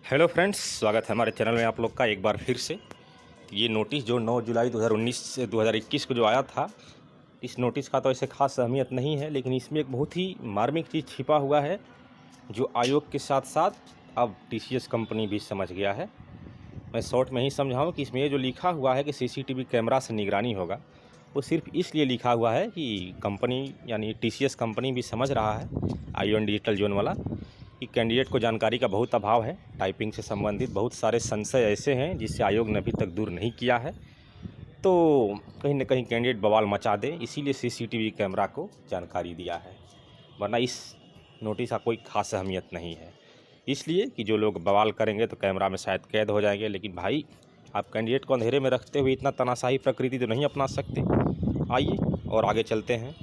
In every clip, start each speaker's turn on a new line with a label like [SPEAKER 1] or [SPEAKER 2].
[SPEAKER 1] Hello friends, स्वागत है हमारे चैनल में आप लोग का एक बार फिर से। ये नोटिस जो 9 जुलाई 2019 से 2021 को जो आया था, इस नोटिस का तो ऐसे खास अहमियत नहीं है, लेकिन इसमें एक बहुत ही मार्मिक चीज़ छिपा हुआ है जो आयोग के साथ साथ अब टीसीएस कंपनी भी समझ गया है। मैं शॉर्ट में ही समझाऊँ कि इसमें ये जो लिखा हुआ है कि सीसीटीवी कैमरा से निगरानी होगा, वो सिर्फ इसलिए लिखा हुआ है कि कंपनी यानी टीसीएस कंपनी भी समझ रहा है, आईओएन डिजिटल जोन वाला, कि कैंडिडेट को जानकारी का बहुत अभाव है। टाइपिंग से संबंधित बहुत सारे संशय ऐसे हैं जिससे आयोग ने अभी तक दूर नहीं किया है, तो कहीं ना कहीं कैंडिडेट बवाल मचा दे, इसीलिए सीसीटीवी कैमरा को जानकारी दिया है। वरना इस नोटिस का कोई खास अहमियत नहीं है, इसलिए कि जो लोग बवाल करेंगे तो कैमरा में शायद कैद हो जाएंगे। लेकिन भाई, आप कैंडिडेट को अंधेरे में रखते हुए इतना तनाशाही प्रकृति तो नहीं अपना सकते। आइए और आगे चलते हैं।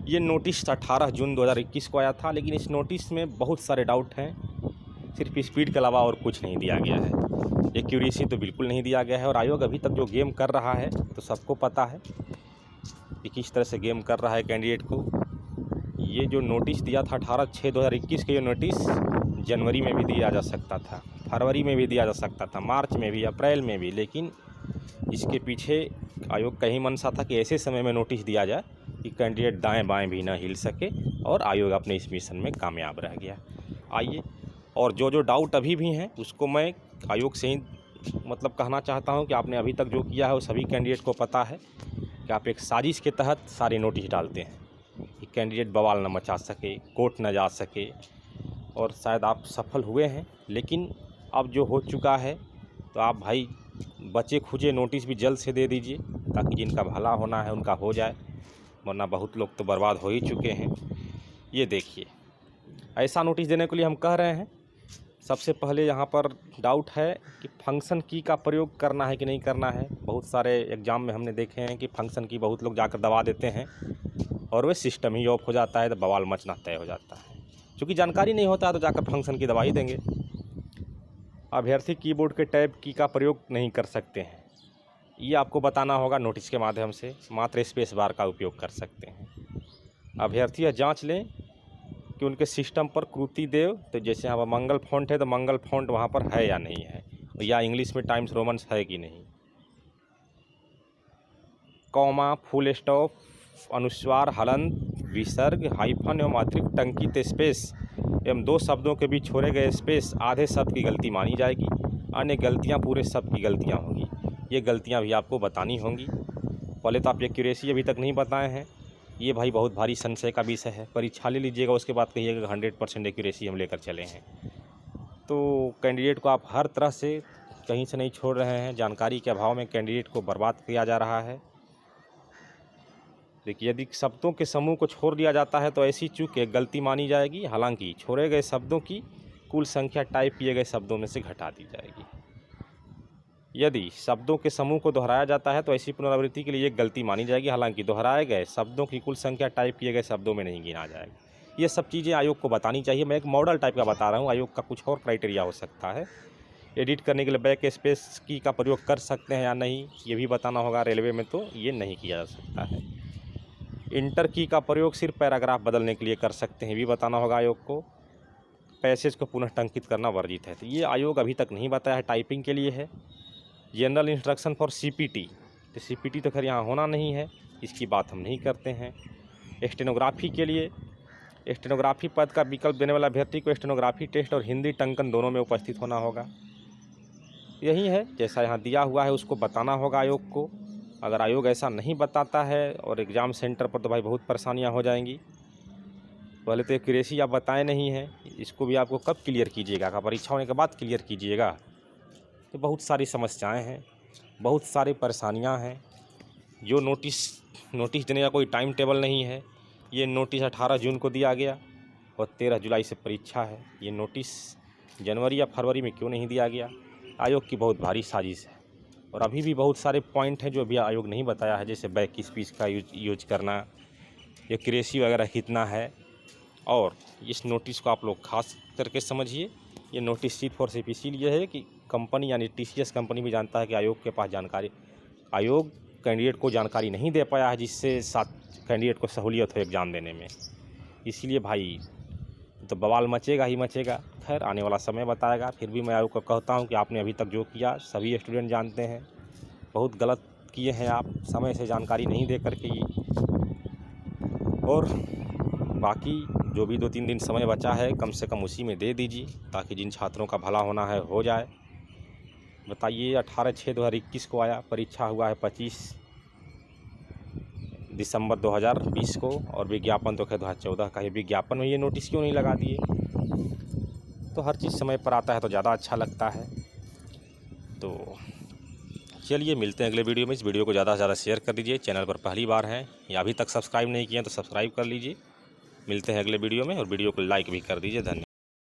[SPEAKER 1] ये नोटिस 18 जून 2021 को आया था, लेकिन इस नोटिस में बहुत सारे डाउट हैं। सिर्फ स्पीड के अलावा और कुछ नहीं दिया गया है। एक्यूरेसी तो बिल्कुल नहीं दिया गया है, और आयोग अभी तक जो गेम कर रहा है तो सबको पता है कि किस तरह से गेम कर रहा है कैंडिडेट को। ये जो नोटिस दिया था 18/6/2021 के, ये नोटिस जनवरी में भी दिया जा सकता था, फरवरी में भी दिया जा सकता था, मार्च में भी, अप्रैल में भी, लेकिन इसके पीछे आयोग का ही मंशा था कि ऐसे समय में नोटिस दिया जाए कि कैंडिडेट दाएं बाएं भी ना हिल सके, और आयोग अपने इस मिशन में कामयाब रह गया। आइए, और जो डाउट अभी भी हैं उसको मैं आयोग से ही कहना चाहता हूं कि आपने अभी तक जो किया है वो सभी कैंडिडेट को पता है कि आप एक साजिश के तहत सारे नोटिस डालते हैं कि कैंडिडेट बवाल न मचा सके, कोर्ट न जा सके, और शायद आप सफल हुए हैं। लेकिन अब जो हो चुका है तो आप भाई बचे खुचे नोटिस भी जल्द से दे दीजिए, ताकि जिनका भला होना है उनका हो जाए, वरना बहुत लोग तो बर्बाद हो ही चुके हैं। ये देखिए, ऐसा नोटिस देने के लिए हम कह रहे हैं। सबसे पहले यहाँ पर डाउट है कि फंक्शन की का प्रयोग करना है कि नहीं करना है। बहुत सारे एग्ज़ाम में हमने देखे हैं कि फंक्शन की बहुत लोग जाकर दबा देते हैं और वह सिस्टम ही ऑफ हो जाता है, तो बवाल मचना तय हो जाता है। क्योंकि जानकारी नहीं होता है तो जाकर फंक्शन की दबा ही देंगे। अभ्यर्थी कीबोर्ड के टैब की का प्रयोग नहीं कर सकते हैं, ये आपको बताना होगा नोटिस के माध्यम से। मात्र स्पेस बार का उपयोग कर सकते हैं। अभ्यर्थी यह जांच लें कि उनके सिस्टम पर कृति देव, तो जैसे यहाँ पर मंगल फॉन्ट है तो मंगल फॉन्ट वहाँ पर है या नहीं है, या इंग्लिश में टाइम्स रोमन्स है कि नहीं। कॉमा, फुल स्टॉप, अनुस्वार, हलंत, विसर्ग, हाइफन एवं अतिरिक्त टंकित स्पेस एवं दो शब्दों के बीच छोड़े गए स्पेस आधे शब्द की गलती मानी जाएगी। अन्य गलतियाँ पूरे शब्द की गलतियाँ होंगी। ये गलतियाँ भी आपको बतानी होंगी। पहले तो आप एक्यूरेसी अभी तक नहीं बताए हैं, ये भाई बहुत भारी संशय का विषय है। परीक्षा ले लीजिएगा, उसके बाद कहिएगा 100% एक्यूरेसी हम लेकर चले हैं। तो कैंडिडेट को आप हर तरह से कहीं से नहीं छोड़ रहे हैं। जानकारी के अभाव में कैंडिडेट को बर्बाद किया जा रहा है। देखिए, यदि शब्दों के समूह को छोड़ दिया जाता है तो ऐसी चूक एक गलती मानी जाएगी। हालांकि छोड़े गए शब्दों की कुल संख्या टाइप किए गए शब्दों में से घटा दी जाएगी। यदि शब्दों के समूह को दोहराया जाता है तो ऐसी पुनरावृत्ति के लिए एक गलती मानी जाएगी। हालांकि दोहराए गए शब्दों की कुल संख्या टाइप किए गए शब्दों में नहीं गिना जाएगा। ये सब चीज़ें आयोग को बतानी चाहिए। मैं एक मॉडल टाइप का बता रहा हूँ, आयोग का कुछ और क्राइटेरिया हो सकता है। एडिट करने के लिए बैक स्पेस की का प्रयोग कर सकते हैं या नहीं, ये भी बताना होगा। रेलवे में तो ये नहीं किया जा सकता है। इंटर की का प्रयोग सिर्फ पैराग्राफ बदलने के लिए कर सकते हैं, ये भी बताना होगा आयोग को। पैसेज को पुनः टंकित करना वर्जित है, तो ये आयोग अभी तक नहीं बताया है। टाइपिंग के लिए है। जनरल इंस्ट्रक्शन फॉर सीपीटी, तो सीपीटी तो खैर यहाँ होना नहीं है, इसकी बात हम नहीं करते हैं। स्टेनोग्राफी के लिए, स्टेनोग्राफी पद का विकल्प देने वाला अभ्यर्थी को स्टेनोग्राफी टेस्ट और हिंदी टंकन दोनों में उपस्थित होना होगा। यही है, जैसा यहाँ दिया हुआ है उसको बताना होगा आयोग को। अगर आयोग ऐसा नहीं बताता है और एग्ज़ाम सेंटर पर, तो भाई बहुत परेशानियाँ हो जाएंगी। पहले तो एक्यूरेसी आप बताए नहीं हैं, इसको भी आपको कब क्लियर कीजिएगा? का परीक्षा होने के बाद क्लियर कीजिएगा? तो बहुत सारी समस्याएं हैं, बहुत सारी परेशानियां हैं। जो नोटिस देने का कोई टाइम टेबल नहीं है। ये नोटिस 18 जून को दिया गया और 13 जुलाई से परीक्षा है। ये नोटिस जनवरी या फरवरी में क्यों नहीं दिया गया? आयोग की बहुत भारी साजिश है। और अभी भी बहुत सारे पॉइंट हैं जो अभी आयोग नहीं बताया है, जैसे बैक स्पीच का यूज करना, एक्यूरेसी वगैरह कितना है। और इस नोटिस को आप लोग खास करके समझिए। ये नोटिस सिर्फ और सिर्फ इसीलिए है कि कंपनी यानी टीसीएस कंपनी भी जानता है कि आयोग के पास जानकारी, आयोग कैंडिडेट को जानकारी नहीं दे पाया है, जिससे साथ कैंडिडेट को सहूलियत हो एग्ज़ाम देने में। इसीलिए भाई तो बवाल मचेगा ही मचेगा। खैर आने वाला समय बताएगा। फिर भी मैं आपको कहता हूँ कि आपने अभी तक जो किया सभी स्टूडेंट जानते हैं, बहुत गलत किए हैं आप, समय से जानकारी नहीं दे करके ही। और बाकी जो भी 2-3 दिन समय बचा है कम से कम उसी में दे दीजिए, ताकि जिन छात्रों का भला होना है हो जाए। बताइए 18/6/2021 को आया, परीक्षा हुआ है 25 दिसंबर 2020 को, और विज्ञापन तो खैर 2014 का ही। विज्ञापन में ये नोटिस क्यों नहीं लगा दिए? तो हर चीज़ समय पर आता है तो ज़्यादा अच्छा लगता है। तो चलिए मिलते हैं अगले वीडियो में। इस वीडियो को ज़्यादा से ज़्यादा शेयर कर दीजिए। चैनल पर पहली बार हैं या अभी तक सब्सक्राइब नहीं किए हैं तो सब्सक्राइब कर लीजिए। मिलते हैं अगले वीडियो में, और वीडियो को लाइक भी कर दीजिए। धन्यवाद।